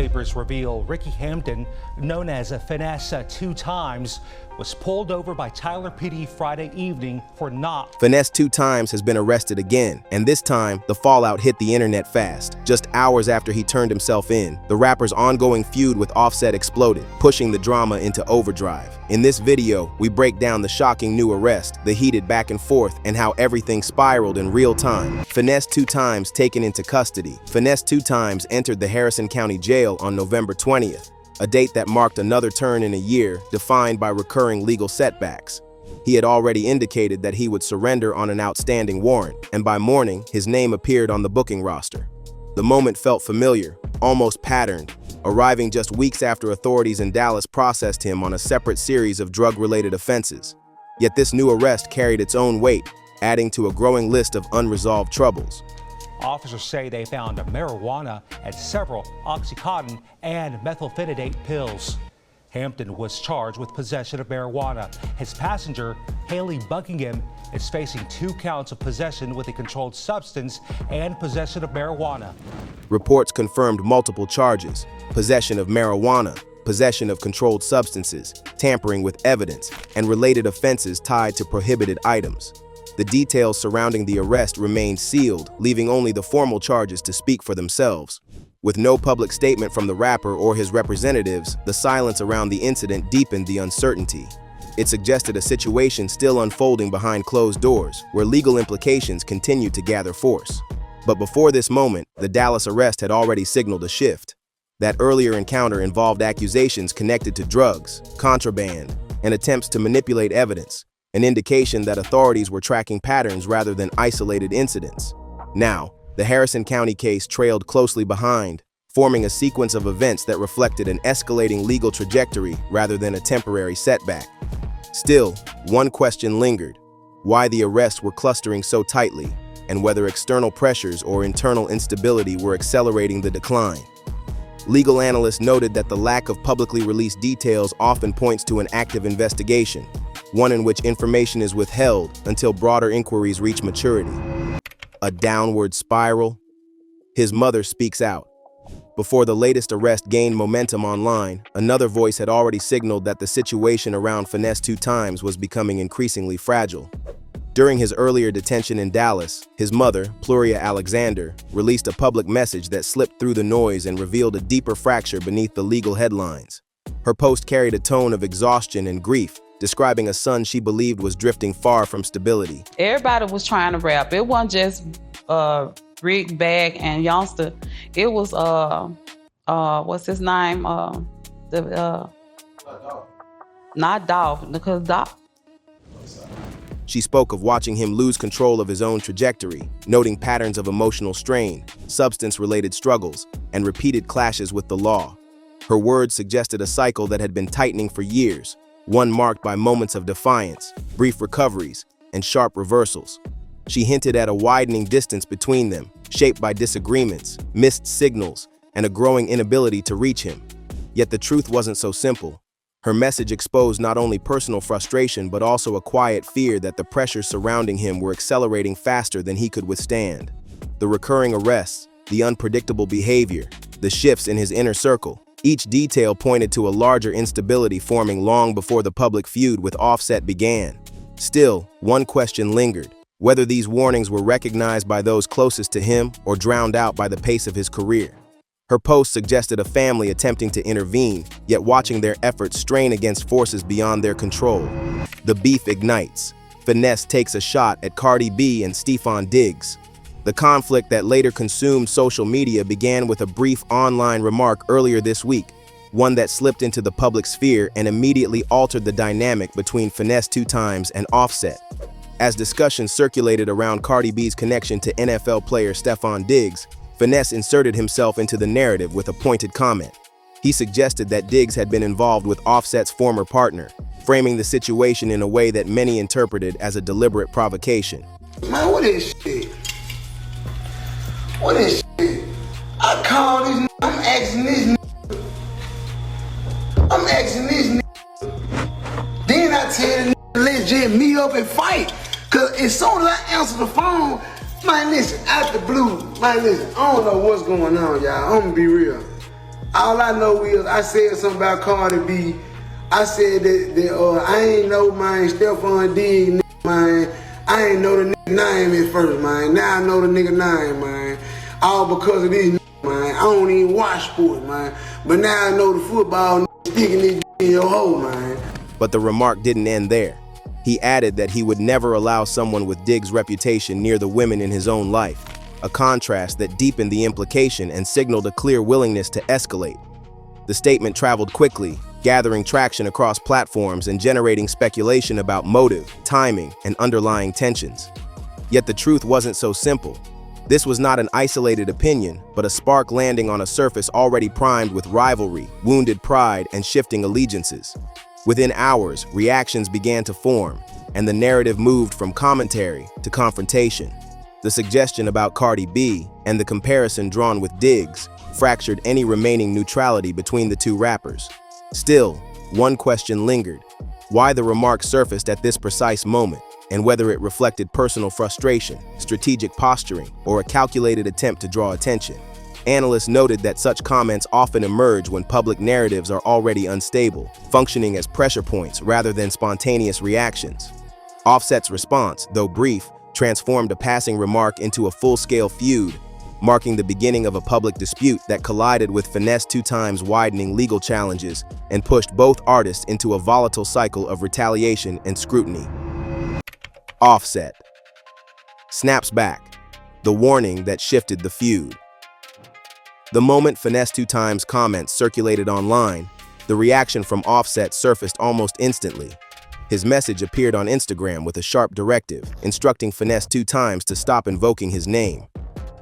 papers reveal Ricky Hampton, known as Finesse2Tymes, was pulled over by Tyler PD Friday evening for not. Finesse2Tymes has been arrested again, and this time, the fallout hit the internet fast. Just hours after he turned himself in, the rapper's ongoing feud with Offset exploded, pushing the drama into overdrive. In this video, we break down the shocking new arrest, the heated back and forth, and how everything spiraled in real time. Finesse2Tymes taken into custody. Finesse2Tymes entered the Harrison County Jail on November 20th. A date that marked another turn in a year defined by recurring legal setbacks. He had already indicated that he would surrender on an outstanding warrant, and by morning, his name appeared on the booking roster. The moment felt familiar, almost patterned, arriving just weeks after authorities in Dallas processed him on a separate series of drug-related offenses. Yet this new arrest carried its own weight, adding to a growing list of unresolved troubles. Officers say they found marijuana and several Oxycontin and methylphenidate pills. Hampton was charged with possession of marijuana. His passenger, Haley Buckingham, is facing 2 counts of possession with a controlled substance and possession of marijuana. Reports confirmed multiple charges: possession of marijuana, possession of controlled substances, tampering with evidence, and related offenses tied to prohibited items. The details surrounding the arrest remained sealed, leaving only the formal charges to speak for themselves. With no public statement from the rapper or his representatives, the silence around the incident deepened the uncertainty. It suggested a situation still unfolding behind closed doors, where legal implications continued to gather force. But before this moment, the Dallas arrest had already signaled a shift. That earlier encounter involved accusations connected to drugs, contraband, and attempts to manipulate evidence, an indication that authorities were tracking patterns rather than isolated incidents. Now, the Harrison County case trailed closely behind, forming a sequence of events that reflected an escalating legal trajectory rather than a temporary setback. Still, one question lingered: why the arrests were clustering so tightly, and whether external pressures or internal instability were accelerating the decline. Legal analysts noted that the lack of publicly released details often points to an active investigation, one in which information is withheld until broader inquiries reach maturity. A downward spiral? His mother speaks out. Before the latest arrest gained momentum online, another voice had already signaled that the situation around Finesse2Tymes was becoming increasingly fragile. During his earlier detention in Dallas, his mother, Pluria Alexander, released a public message that slipped through the noise and revealed a deeper fracture beneath the legal headlines. Her post carried a tone of exhaustion and grief, describing a son she believed was drifting far from stability. Everybody was trying to rap. It wasn't just Rick, Bag, and Youngster. It was what's his name? Not Dolph, because Dolph. She spoke of watching him lose control of his own trajectory, noting patterns of emotional strain, substance-related struggles, and repeated clashes with the law. Her words suggested a cycle that had been tightening for years, one marked by moments of defiance, brief recoveries, and sharp reversals. She hinted at a widening distance between them, shaped by disagreements, missed signals, and a growing inability to reach him. Yet the truth wasn't so simple. Her message exposed not only personal frustration but also a quiet fear that the pressures surrounding him were accelerating faster than he could withstand. The recurring arrests, the unpredictable behavior, the shifts in his inner circle, each detail pointed to a larger instability forming long before the public feud with Offset began. Still, one question lingered: whether these warnings were recognized by those closest to him or drowned out by the pace of his career. Her post suggested a family attempting to intervene, yet watching their efforts strain against forces beyond their control. The beef ignites. Finesse takes a shot at Cardi B and Stephon Diggs. The conflict that later consumed social media began with a brief online remark earlier this week, one that slipped into the public sphere and immediately altered the dynamic between Finesse2Tymes and Offset. As discussions circulated around Cardi B's connection to NFL player Stephon Diggs, Finesse inserted himself into the narrative with a pointed comment. He suggested that Diggs had been involved with Offset's former partner, framing the situation in a way that many interpreted as a deliberate provocation. Man, what is shit? What is shit? I call these I'm asking this I'm asking this Then I tell the let's just meet up and fight. Cause as soon as I answer the phone, man, listen, out the blue, man, listen, I don't know what's going on, y'all. I'm gonna be real. All I know is I said something about Cardi B. I said that I ain't know, man, Stephon Diggs, man. I ain't know the nigga name at first, man. Now I know the nigga name, man. All because of these man. I don't even watch sports, man. But now I know the football sticking this in your hole, man. But the remark didn't end there. He added that he would never allow someone with Diggs' reputation near the women in his own life, a contrast that deepened the implication and signaled a clear willingness to escalate. The statement traveled quickly, gathering traction across platforms and generating speculation about motive, timing, and underlying tensions. Yet the truth wasn't so simple. This was not an isolated opinion, but a spark landing on a surface already primed with rivalry, wounded pride, and shifting allegiances. Within hours, reactions began to form, and the narrative moved from commentary to confrontation. The suggestion about Cardi B and the comparison drawn with Diggs fractured any remaining neutrality between the two rappers. Still, one question lingered: why the remark surfaced at this precise moment, and whether it reflected personal frustration, strategic posturing, or a calculated attempt to draw attention. Analysts noted that such comments often emerge when public narratives are already unstable, functioning as pressure points rather than spontaneous reactions. Offset's response, though brief, transformed a passing remark into a full-scale feud, marking the beginning of a public dispute that collided with Finesse2Tymes' widening legal challenges and pushed both artists into a volatile cycle of retaliation and scrutiny. Offset snaps back, the warning that shifted the feud. The moment Finesse2Tymes' comments circulated online, the reaction from Offset surfaced almost instantly. His message appeared on Instagram with a sharp directive, instructing Finesse2Tymes to stop invoking his name.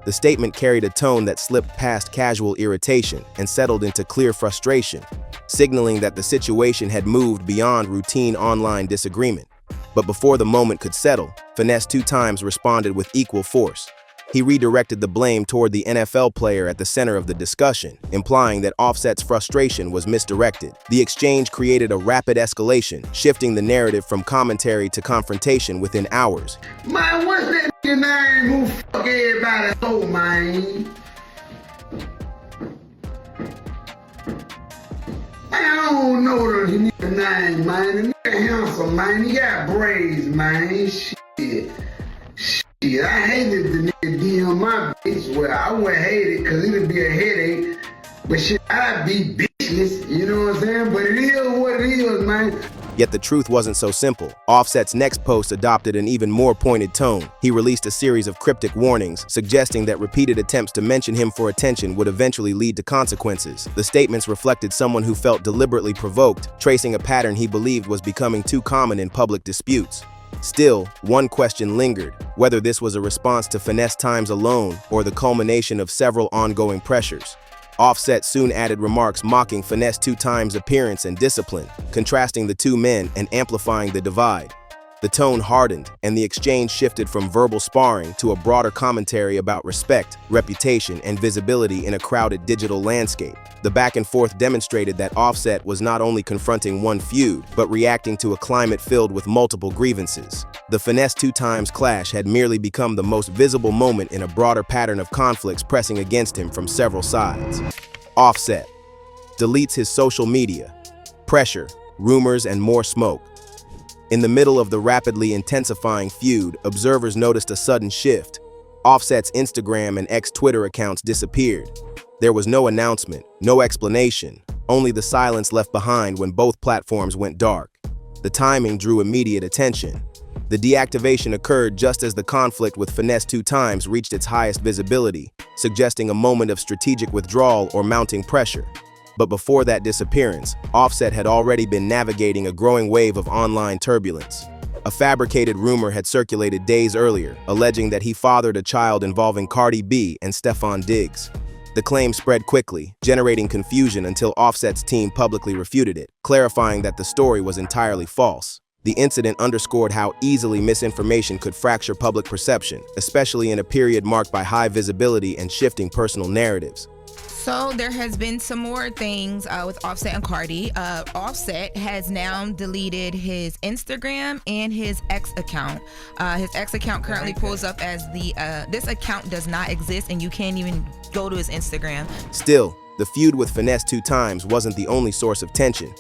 The statement carried a tone that slipped past casual irritation and settled into clear frustration, signaling that the situation had moved beyond routine online disagreement. But before the moment could settle, Finesse2Tymes responded with equal force. He redirected the blame toward the NFL player at the center of the discussion, implying that Offset's frustration was misdirected. The exchange created a rapid escalation, shifting the narrative from commentary to confrontation within hours. Man, what's that nigga name who fuck everybody so, man? I don't know the nigga name, man. The nigga handsome, man. He got braids, man. Shit. I hated the nigga DM my bitch. Well, I wouldn't hate it because it'd be a headache. But shit, I'd be bitchless, you know what I'm saying? But it is what it is, man. Yet the truth wasn't so simple. Offset's next post adopted an even more pointed tone. He released a series of cryptic warnings, suggesting that repeated attempts to mention him for attention would eventually lead to consequences. The statements reflected someone who felt deliberately provoked, tracing a pattern he believed was becoming too common in public disputes. Still, one question lingered: whether this was a response to Finesse2Tymes alone or the culmination of several ongoing pressures. Offset soon added remarks mocking Finesse2Tymes' appearance and discipline, contrasting the two men and amplifying the divide. The tone hardened, and the exchange shifted from verbal sparring to a broader commentary about respect, reputation, and visibility in a crowded digital landscape. The back and forth demonstrated that Offset was not only confronting one feud, but reacting to a climate filled with multiple grievances. The Finesse2Tymes clash had merely become the most visible moment in a broader pattern of conflicts pressing against him from several sides. Offset deletes his social media. Pressure, rumors, and more smoke. In the middle of the rapidly intensifying feud, observers noticed a sudden shift. Offset's Instagram and Twitter accounts disappeared. There was no announcement, no explanation, only the silence left behind when both platforms went dark. The timing drew immediate attention. The deactivation occurred just as the conflict with Finesse2Tymes reached its highest visibility, suggesting a moment of strategic withdrawal or mounting pressure. But before that disappearance, Offset had already been navigating a growing wave of online turbulence. A fabricated rumor had circulated days earlier, alleging that he fathered a child involving Cardi B and Stephon Diggs. The claim spread quickly, generating confusion until Offset's team publicly refuted it, clarifying that the story was entirely false. The incident underscored how easily misinformation could fracture public perception, especially in a period marked by high visibility and shifting personal narratives. So there has been some more things with Offset and Cardi. Offset has now deleted his Instagram and his X account. His X account currently pulls up as this account does not exist, and you can't even go to his Instagram. Still, the feud with Finesse2Tymes wasn't the only source of tension.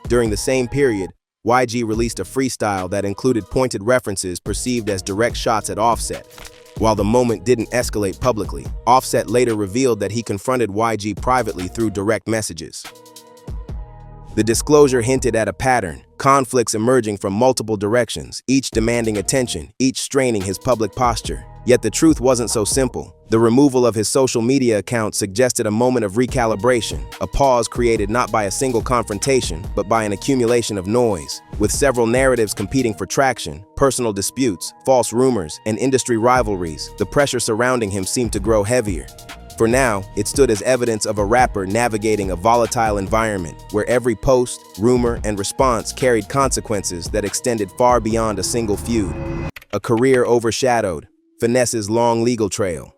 During the same period, YG released a freestyle that included pointed references perceived as direct shots at Offset. While the moment didn't escalate publicly, Offset later revealed that he confronted YG privately through direct messages. The disclosure hinted at a pattern, conflicts emerging from multiple directions, each demanding attention, each straining his public posture. Yet the truth wasn't so simple. The removal of his social media account suggested a moment of recalibration, a pause created not by a single confrontation, but by an accumulation of noise. With several narratives competing for traction, personal disputes, false rumors, and industry rivalries, the pressure surrounding him seemed to grow heavier. For now, it stood as evidence of a rapper navigating a volatile environment where every post, rumor, and response carried consequences that extended far beyond a single feud. A career overshadowed Finesse's long legal trail.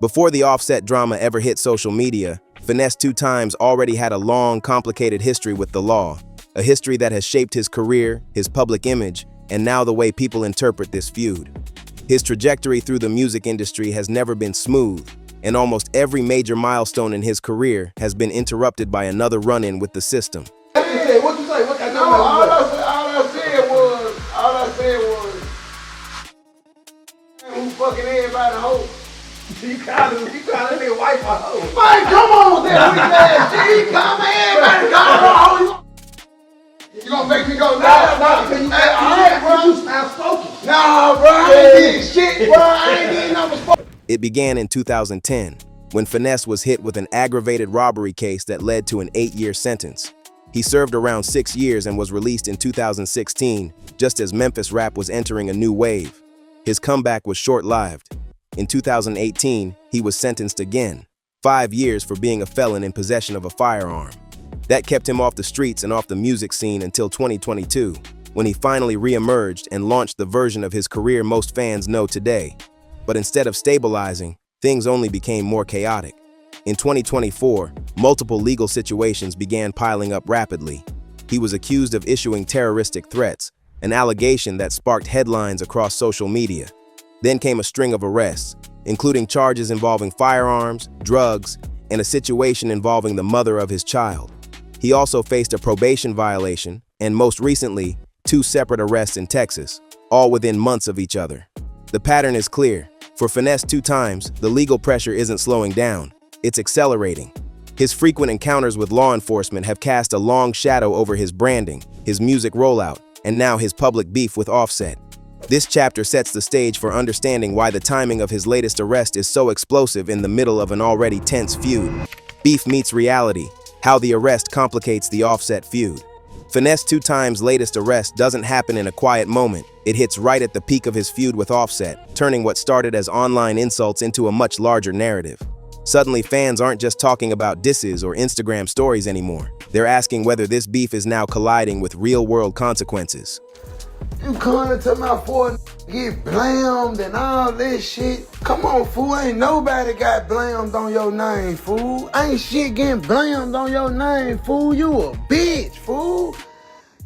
Before the Offset drama ever hit social media, Finesse2Tymes already had a long, complicated history with the law, a history that has shaped his career, his public image, and now the way people interpret this feud. His trajectory through the music industry has never been smooth, and almost every major milestone in his career has been interrupted by another run-in with the system. What you say? What I know? All I said was, who fucking everybody hoe? You calling nigga wife a hoe? Man, come on with that weak ass shit. He come everybody calling her a hoe. You gonna make me go nah, bro. You outspoken. Nah, bro, I ain't did shit, bro. I ain't did nothing. It began in 2010, when Finesse was hit with an aggravated robbery case that led to an 8-year sentence. He served around 6 years and was released in 2016, just as Memphis rap was entering a new wave. His comeback was short-lived. In 2018, he was sentenced again, 5 years for being a felon in possession of a firearm. That kept him off the streets and off the music scene until 2022, when he finally re-emerged and launched the version of his career most fans know today. But instead of stabilizing, things only became more chaotic. In 2024, multiple legal situations began piling up rapidly. He was accused of issuing terroristic threats, an allegation that sparked headlines across social media. Then came a string of arrests, including charges involving firearms, drugs, and a situation involving the mother of his child. He also faced a probation violation, and most recently, 2 separate arrests in Texas, all within months of each other. The pattern is clear. For Finesse2Tymes, the legal pressure isn't slowing down, it's accelerating. His frequent encounters with law enforcement have cast a long shadow over his branding, his music rollout, and now his public beef with Offset. This chapter sets the stage for understanding why the timing of his latest arrest is so explosive in the middle of an already tense feud. Beef meets reality, how the arrest complicates the Offset feud. Finesse2Tymes' latest arrest doesn't happen in a quiet moment. It hits right at the peak of his feud with Offset, turning what started as online insults into a much larger narrative. Suddenly, fans aren't just talking about disses or Instagram stories anymore. They're asking whether this beef is now colliding with real-world consequences. You coming to my foot, get blamed and all this shit. Come on, fool. Ain't nobody got blamed on your name, fool. Ain't shit getting blamed on your name, fool. You a bitch, fool.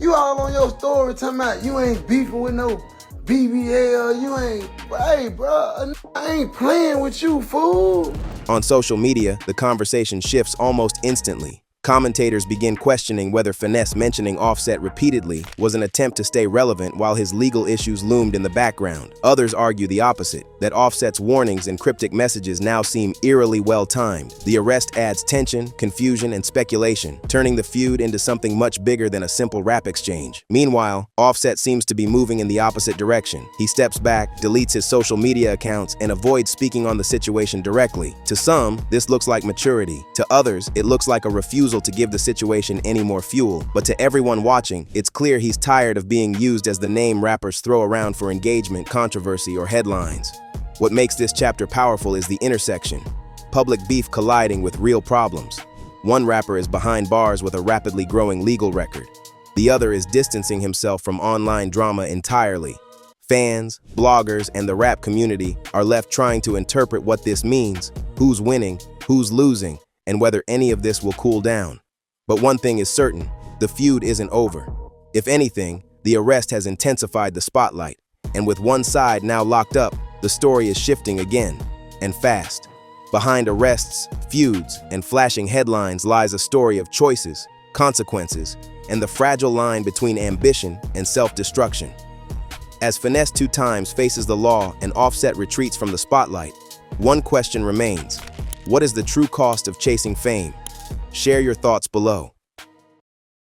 You all on your story talking about you ain't beefing with no BBL. You ain't, hey, bro, I ain't playing with you, fool. On social media, the conversation shifts almost instantly. Commentators begin questioning whether Finesse mentioning Offset repeatedly was an attempt to stay relevant while his legal issues loomed in the background. Others argue the opposite, that Offset's warnings and cryptic messages now seem eerily well-timed. The arrest adds tension, confusion, and speculation, turning the feud into something much bigger than a simple rap exchange. Meanwhile, Offset seems to be moving in the opposite direction. He steps back, deletes his social media accounts, and avoids speaking on the situation directly. To some, this looks like maturity. To others, it looks like a refusal to give the situation any more fuel. But to everyone watching, it's clear he's tired of being used as the name rappers throw around for engagement, controversy, or headlines. What makes this chapter powerful is the intersection. Public beef colliding with real problems. One rapper is behind bars with a rapidly growing legal record. The other is distancing himself from online drama entirely. Fans, bloggers, and the rap community are left trying to interpret what this means, who's winning, who's losing, and whether any of this will cool down. But one thing is certain, the feud isn't over. If anything, the arrest has intensified the spotlight, and with one side now locked up, the story is shifting again, and fast. Behind arrests, feuds, and flashing headlines lies a story of choices, consequences, and the fragile line between ambition and self-destruction. As Finesse2Tymes faces the law and Offset retreats from the spotlight, one question remains: what is the true cost of chasing fame? Share your thoughts below.